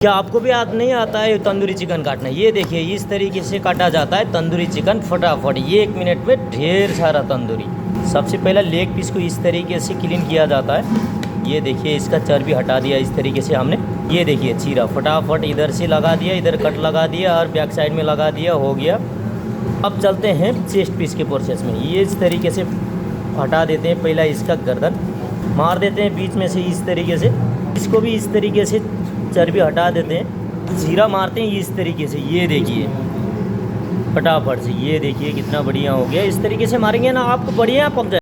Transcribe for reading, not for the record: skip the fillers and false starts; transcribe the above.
क्या आपको भी याद नहीं आता है तंदूरी चिकन काटना? ये देखिए इस तरीके से काटा जाता है तंदूरी चिकन फटाफट, ये 1 मिनट में ढेर सारा तंदूरी। सबसे पहले लेग पीस को इस तरीके से क्लीन किया जाता है। ये देखिए इसका चर्बी हटा दिया इस तरीके से हमने। ये देखिए चीरा फटाफट इधर से लगा दिया, इधर कट लगा दिया और बैक साइड में लगा दिया, हो गया। अब चलते हैं चेस्ट पीस के प्रोसेस में। ये इस तरीके से हटा देते हैं, पहला इसका गर्दन मार देते हैं बीच में से इस तरीके से। इसको भी इस तरीके से चर्बी हटा देते हैं, जीरा मारते हैं इस तरीके से। ये देखिए फटाफट से, ये देखिए कितना बढ़िया हो गया। इस तरीके से मारेंगे ना आपको बढ़िया पक जाए।